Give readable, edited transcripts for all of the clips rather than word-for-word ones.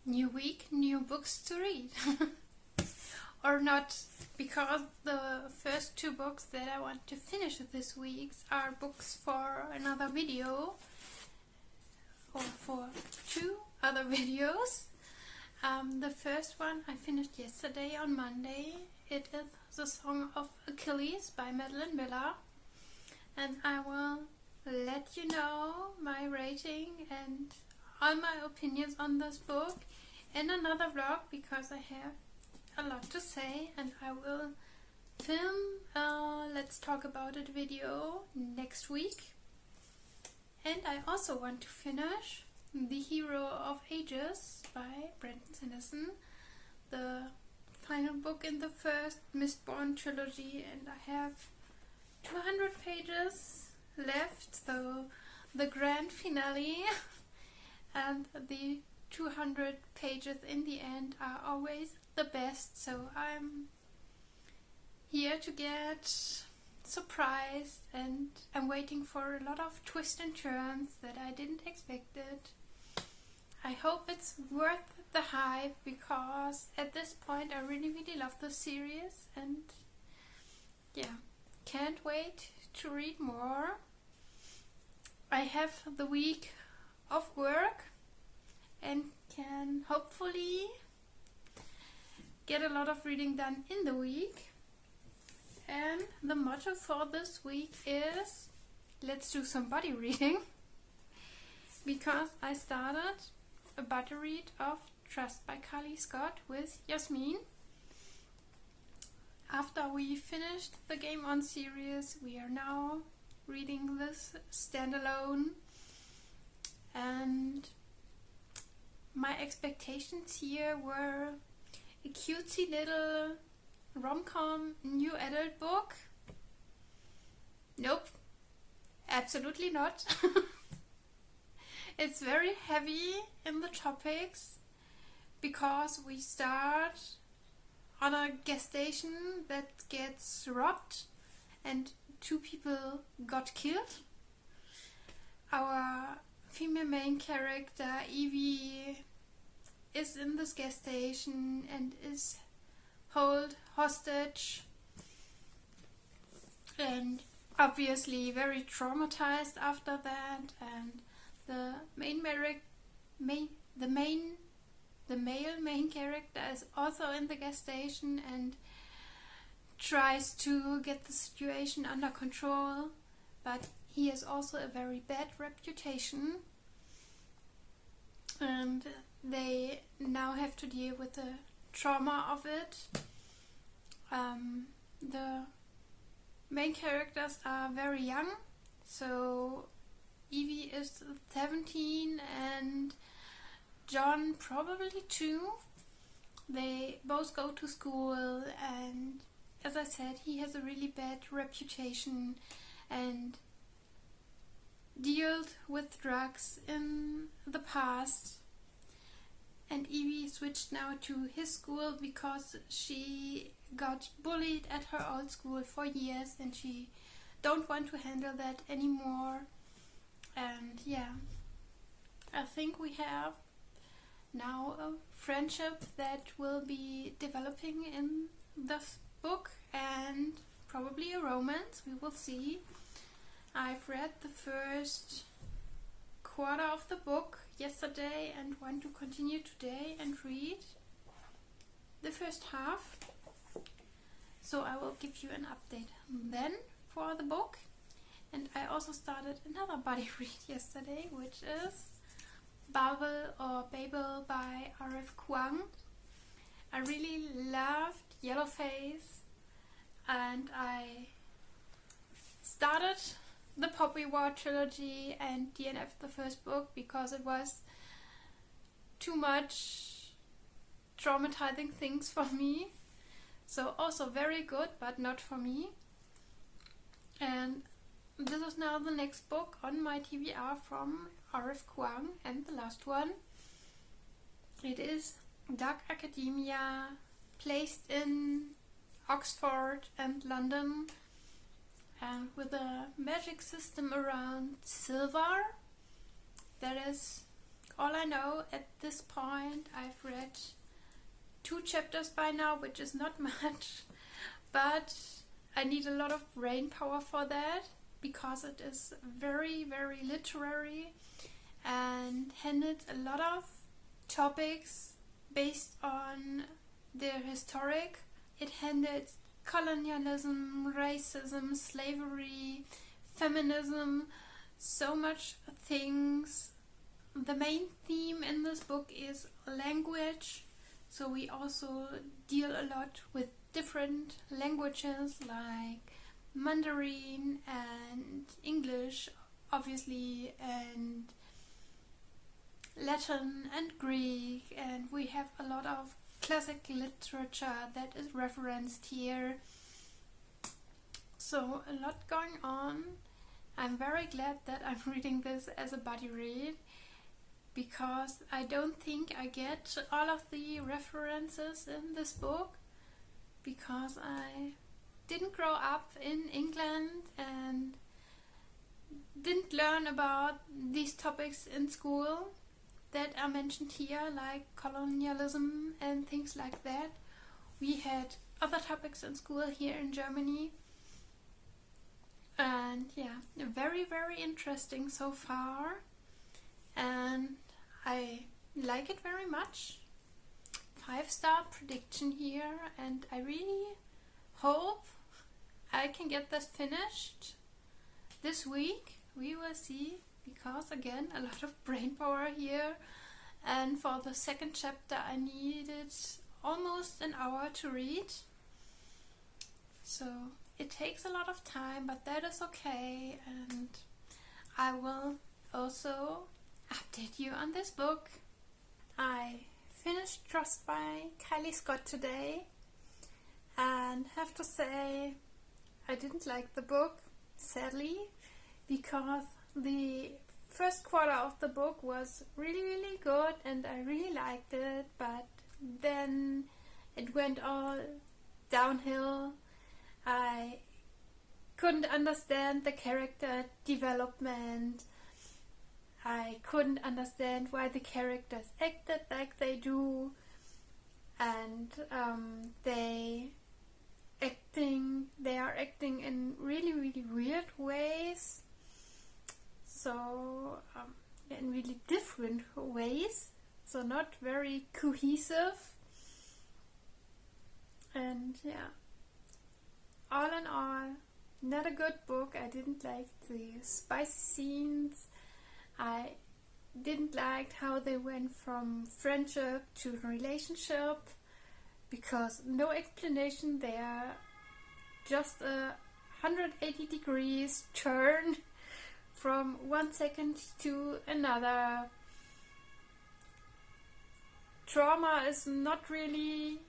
New week, new books to read. Or not, because the first two books that I want to finish this week are books for another video, or for two other videos. The first one I finished yesterday on Monday. It is The Song of Achilles by Madeline Miller, and I will let you know my rating and all my opinions on this book in another vlog, because I have a lot to say, and I will film Let's Talk About It video next week. And I also want to finish The Hero of Ages by Brandon Sanderson, the final book in the first Mistborn trilogy, and I have 200 pages left, so the grand finale. And the 200 pages in the end are always the best, so I'm here to get surprised, and I'm waiting for a lot of twists and turns that I didn't expect it. I hope it's worth the hype, because at this point I really love the series, and yeah, can't wait to read more. I have the week of work and can hopefully get a lot of reading done in the week. And the motto for this week is let's do some body reading, because I started a Buddyread of Trust by Carly Scott with Yasmin. After we finished the Game On series, we are now reading this standalone, and my expectations here were a cutesy little rom-com new adult book. Nope, absolutely not. It's very heavy in the topics, because we start on a gas station that gets robbed and 2 people got killed. Our female main character Evie is in this gas station and is held hostage, and obviously very traumatized after that. And the male main character is also in the gas station and tries to get the situation under control, but he has also a very bad reputation, and they now have to deal with the trauma of it. The main characters are very young, so Evie is 17 and John probably 2. They both go to school, and as I said, he has a really bad reputation and dealt with drugs in the past. And Evie switched now to his school because she got bullied at her old school for years, and she don't want to handle that anymore. And yeah, I think we have now a friendship that will be developing in this book, and probably a romance. We will see. I've read the first quarter of the book yesterday and want to continue today and read the first half, so I will give you an update then for the book. And I also started another body read yesterday, which is Babel by R.F. Kuang. I really loved Yellowface, and I started the Poppy War trilogy and DNF the first book because it was too much traumatizing things for me. So also very good, but not for me. And this is now the next book on my TBR from R.F. Kuang, and the last one. It is Dark Academia, placed in Oxford and London, and with a magic system around silver that is all I know at this point. I've read 2 chapters by now, which is not much, but I need a lot of brain power for that, because it is very, very literary and handles a lot of topics based on the historic. It handles colonialism, racism, slavery, feminism, so much things. The main theme in this book is language, so we also deal a lot with different languages like Mandarin and English, obviously, and Latin and Greek, and we have a lot of classic literature that is referenced here. So a lot going on. I'm very glad that I'm reading this as a buddy read, because I don't think I get all of the references in this book, because I didn't grow up in England and didn't learn about these topics in school that are mentioned here, like colonialism and things like that. We had other topics in school here in Germany, and yeah, very, very interesting so far, and I like it very much. 5-star prediction here, and I really hope I can get this finished this week. We will see, because again, a lot of brain power here, and for the 2nd chapter I needed almost an hour to read, so it takes a lot of time, but that is okay, and I will also update you on this book. I finished Trust by Kylie Scott today, and have to say I didn't like the book, sadly, because the first quarter of the book was really, really good and I really liked it, but then it went all downhill. I couldn't understand the character development. I couldn't understand why the characters acted like they do, and they are acting in really, really weird ways. So in really different ways, so not very cohesive. And yeah, all in all, not a good book. I didn't like the spicy scenes. I didn't like how they went from friendship to relationship, because no explanation there, just a 180 degrees turn from one second to another. Trauma is not really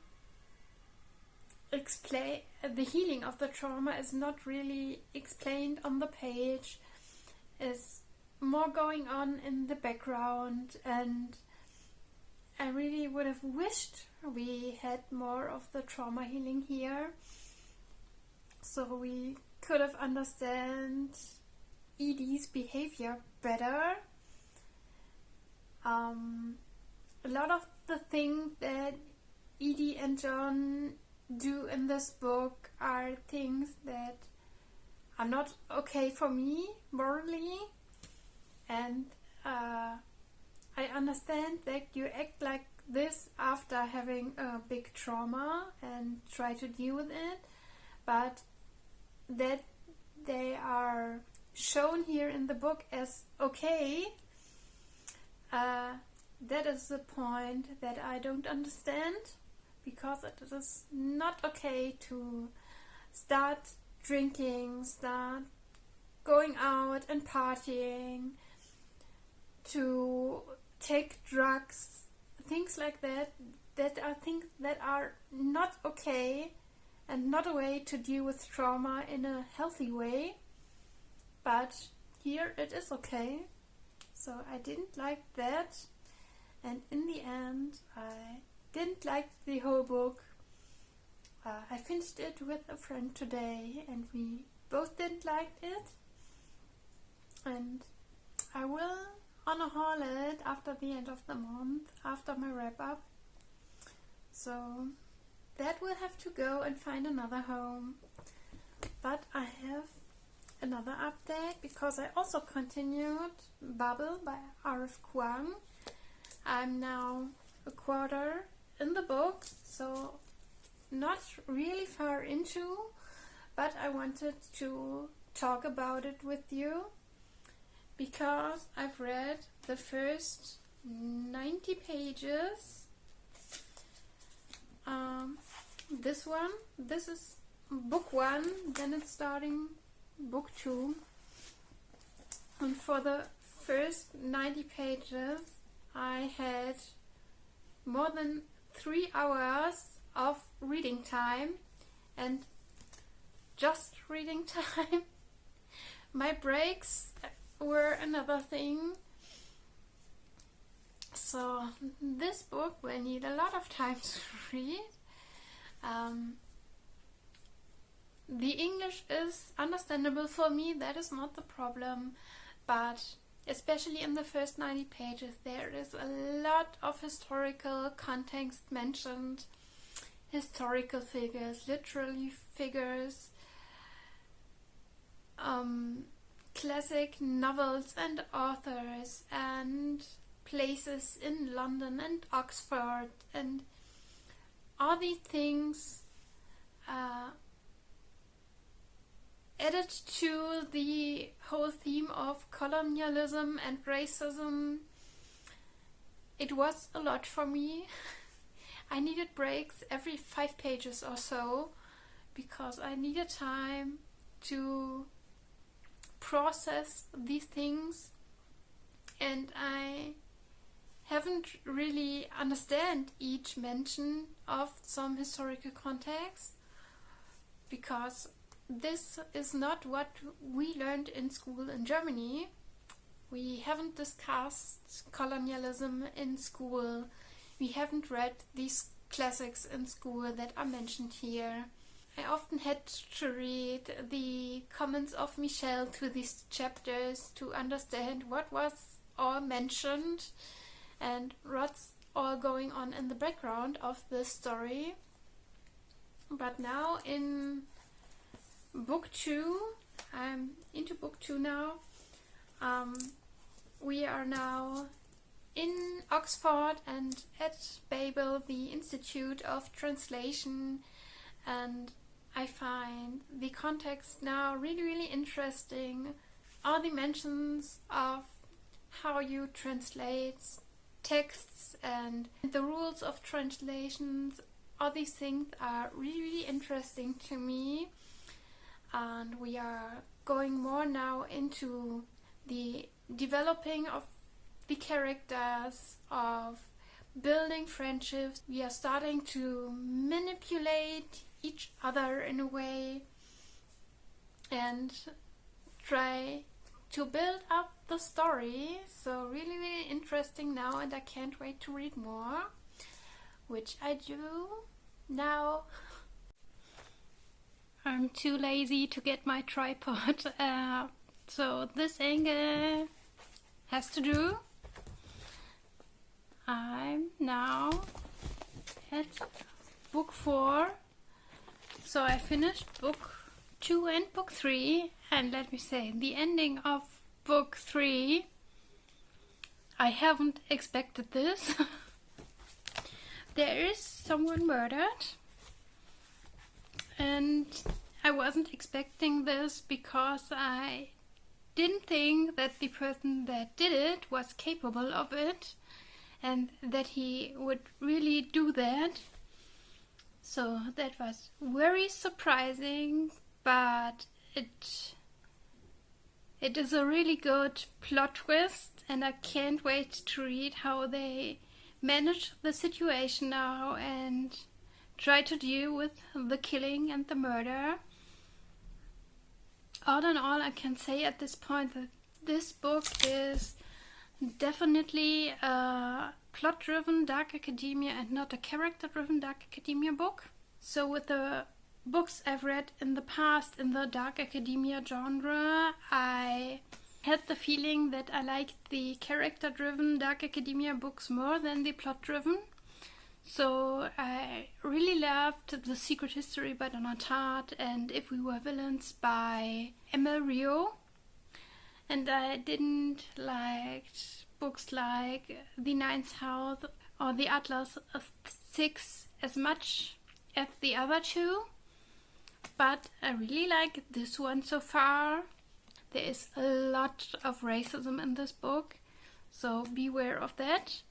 explained. The healing of the trauma is not really explained on the page. Is more going on in the background, and I really would have wished we had more of the trauma healing here, so we could have understand Edie's behavior better. A lot of the things that Edie and John do in this book are things that are not okay for me morally, and I understand that you act like this after having a big trauma and try to deal with it, but that they are shown here in the book as okay, that is the point that I don't understand, because it is not okay to start drinking, start going out and partying, to take drugs, things like that, that are things that are not okay and not a way to deal with trauma in a healthy way. But here it is okay. So I didn't like that, and in the end I didn't like the whole book. I finished it with a friend today and we both didn't like it, and I will on a holiday after the end of the month, after my wrap-up. So that will have to go and find another home. But I have another update because I also continued Bubble by R.F. Kuang. I'm now a quarter in the book, so not really far into, but I wanted to talk about it with you because I've read the first 90 pages. This is book 1, then it's starting book 2, and for the first 90 pages I had more than 3 hours of reading time, and just reading time. My breaks were another thing. So this book will need a lot of time to read. The English is understandable for me, that is not the problem, but especially in the first 90 pages there is a lot of historical context mentioned, historical figures, literary figures, classic novels and authors and places in London and Oxford, and all these things added to the whole theme of colonialism and racism. It was a lot for me. I needed breaks every 5 pages or so because I needed time to process these things, and I haven't really understand each mention of some historical context because this is not what we learned in school in Germany. We haven't discussed colonialism in school. We haven't read these classics in school that are mentioned here. I often had to read the comments of Michelle to these chapters to understand what was all mentioned and what's all going on in the background of the story. But now in book 2, I'm into book 2 now. We are now in Oxford and at Babel, the Institute of Translation, and I find the context now really interesting. All the mentions of how you translate texts and the rules of translations, all these things are really interesting to me. And we are going more now into the developing of the characters, of building friendships. We are starting to manipulate each other in a way and try to build up the story. So really interesting now, and I can't wait to read more, which I do now. I'm too lazy to get my tripod, so this angle has to do. I'm now at book 4, so I finished book 2 and book 3, and let me say, the ending of book 3, I haven't expected this. There is someone murdered, and I wasn't expecting this because I didn't think that the person that did it was capable of it and that he would really do that. So that was very surprising, but it is a really good plot twist, and I can't wait to read how they manage the situation now and try to deal with the killing and the murder. All in all, I can say at this point that this book is definitely a plot-driven dark academia and not a character-driven dark academia book. So with the books I've read in the past in the dark academia genre, I had the feeling that I liked the character-driven dark academia books more than the plot-driven. So I really loved The Secret History by Donna Tartt and If We Were Villains by Emma Rio. And I didn't like books like The Ninth House or The Atlas of Six as much as the other two. But I really like this one so far. There is a lot of racism in this book, so beware of that.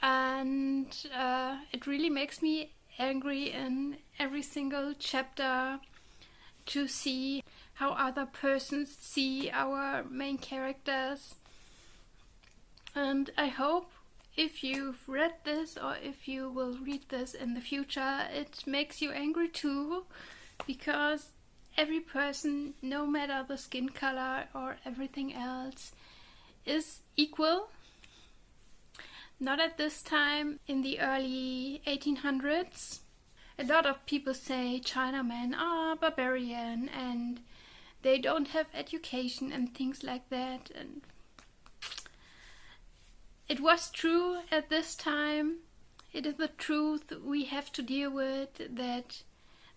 And it really makes me angry in every single chapter to see how other persons see our main characters. And I hope if you've read this or if you will read this in the future, it makes you angry too, because every person, no matter the skin color or everything else, is equal. Not at this time in the early 1800s. A lot of people say Chinamen are barbarian and they don't have education and things like that. And it was true at this time. It is the truth we have to deal with, that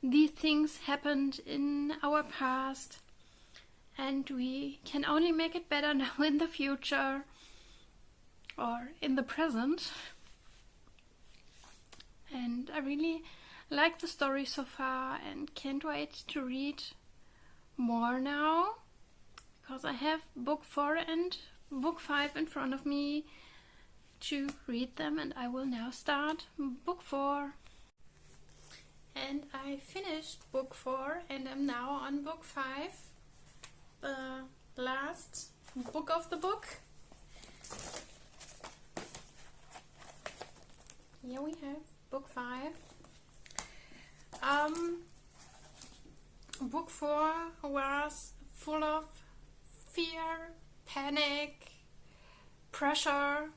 these things happened in our past and we can only make it better now in the future or in the present. And I really like the story so far and can't wait to read more now, because I have book 4 and book 5 in front of me to read them, and I will now start book 4. And I finished book 4 and I'm now on book 5, the last book of the book. Here we have book 5. Book 4 was full of fear, panic, pressure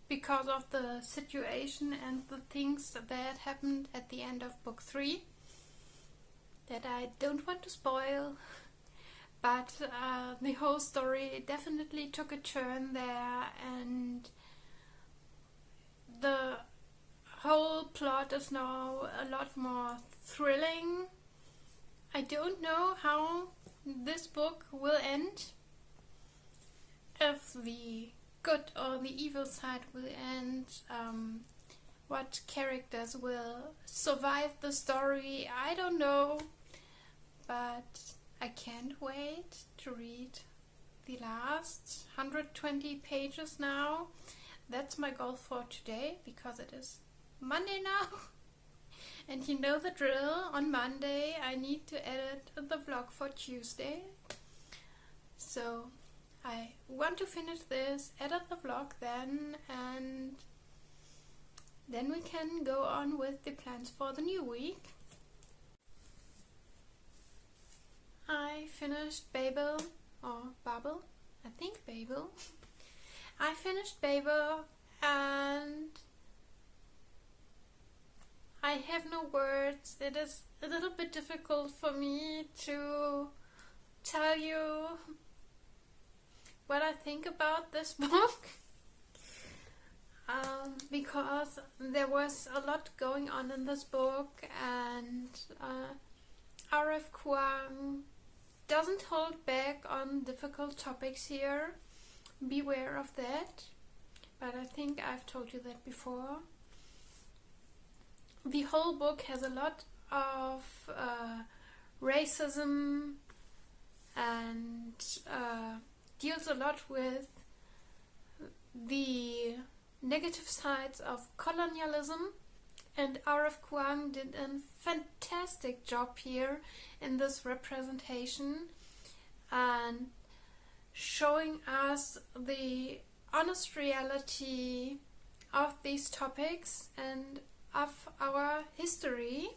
because of the situation and the things that happened at the end of book 3 that I don't want to spoil, but the whole story definitely took a turn there, and the whole plot is now a lot more thrilling. I don't know how this book will end, if the good or the evil side will end, what characters will survive the story, I don't know, but I can't wait to read the last 120 pages now. That's my goal for today, because it is Monday now. And you know the drill, on Monday I need to edit the vlog for Tuesday. So I want to finish this, edit the vlog then, and then we can go on with the plans for the new week. I finished Babel, or Babel, I think Babel. I finished Babel and I have no words. It is a little bit difficult for me to tell you what I think about this book, because there was a lot going on in this book, and R.F. Kuang doesn't hold back on difficult topics here. Beware of that, but I think I've told you that before. The whole book has a lot of racism and deals a lot with the negative sides of colonialism, and R.F. Kuang did a fantastic job here in this representation and showing us the honest reality of these topics and of our history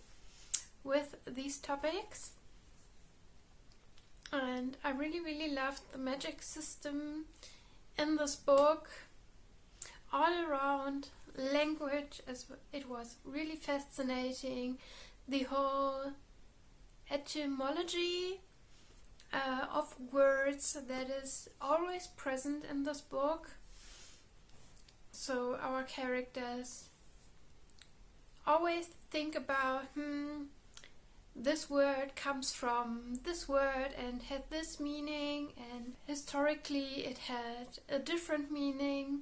with these topics. And I really loved the magic system in this book. All around language, it was really fascinating. The whole etymology of words that is always present in this book. So our characters always think about, this word comes from this word and had this meaning, and historically it had a different meaning.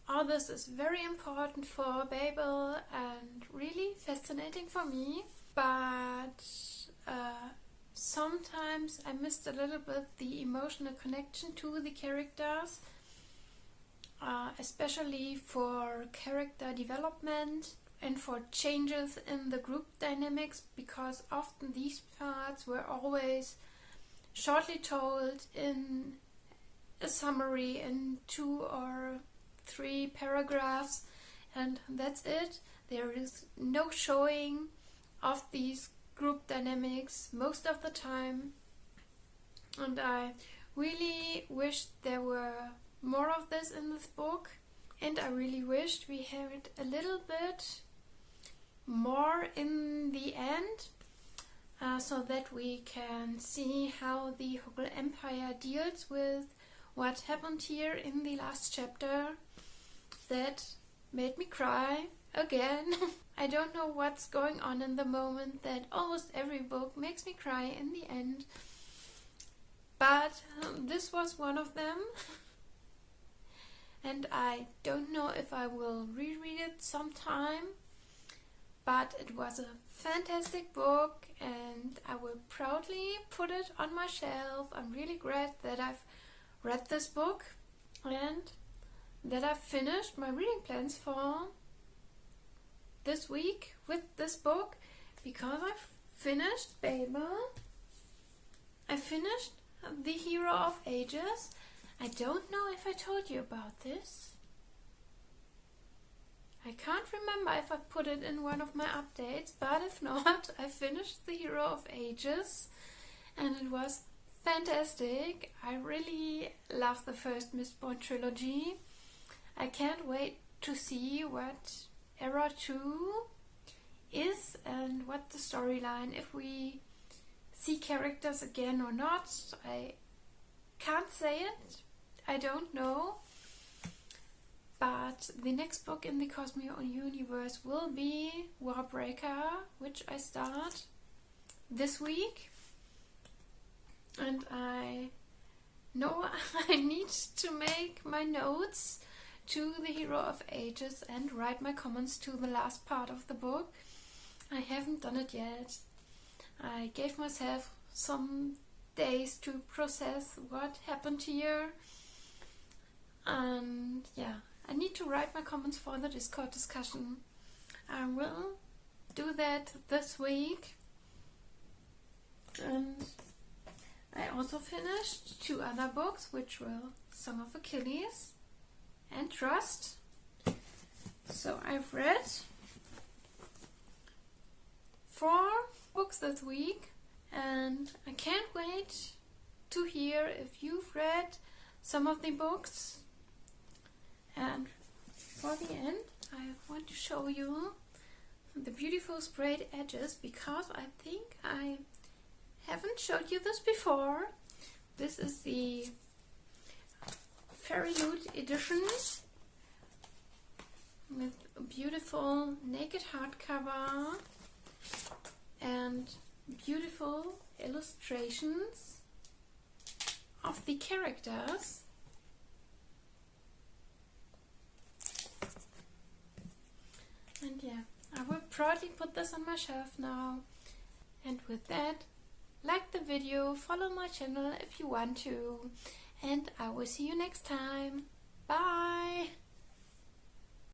All this is very important for Babel and really fascinating for me, but sometimes I missed a little bit the emotional connection to the characters, especially for character development and for changes in the group dynamics, because often these parts were always shortly told in a summary in 2 or 3 paragraphs, and that's it. There is no showing of these group dynamics most of the time, and I really wished there were more of this in this book, and I really wished we had a little bit more in the end, so that we can see how the Hoggle Empire deals with what happened here in the last chapter. That made me cry again. I don't know what's going on in the moment that almost every book makes me cry in the end, but this was one of them. And I don't know if I will reread it sometime, but it was a fantastic book and I will proudly put it on my shelf. I'm really glad that I've read this book and that I've finished my reading plans for this week with this book, because I've finished Babel. I finished The Hero of Ages. I don't know if I told you about this. I can't remember if I put it in one of my updates, but if not, I finished The Hero of Ages and it was fantastic. I really love the first Mistborn trilogy. I can't wait to see what Era 2 is and what the storyline, if we see characters again or not. I can't say it. I don't know. But the next book in the Cosmere universe will be Warbreaker, which I start this week. And I know I need to make my notes to The Hero of Ages and write my comments to the last part of the book. I haven't done it yet. I gave myself some days to process what happened here. And yeah, I need to write my comments for the Discord discussion. I will do that this week. And I also finished 2 other books, which were Song of Achilles and Trust. So I've read 4 books this week and I can't wait to hear if you've read some of the books. And for the end, I want to show you the beautiful sprayed edges, because I think I haven't showed you this before. This is the Fairy Loot edition with a beautiful naked hardcover and beautiful illustrations of the characters. And yeah, I will proudly put this on my shelf now. And with that, like the video, follow my channel if you want to, and I will see you next time. Bye!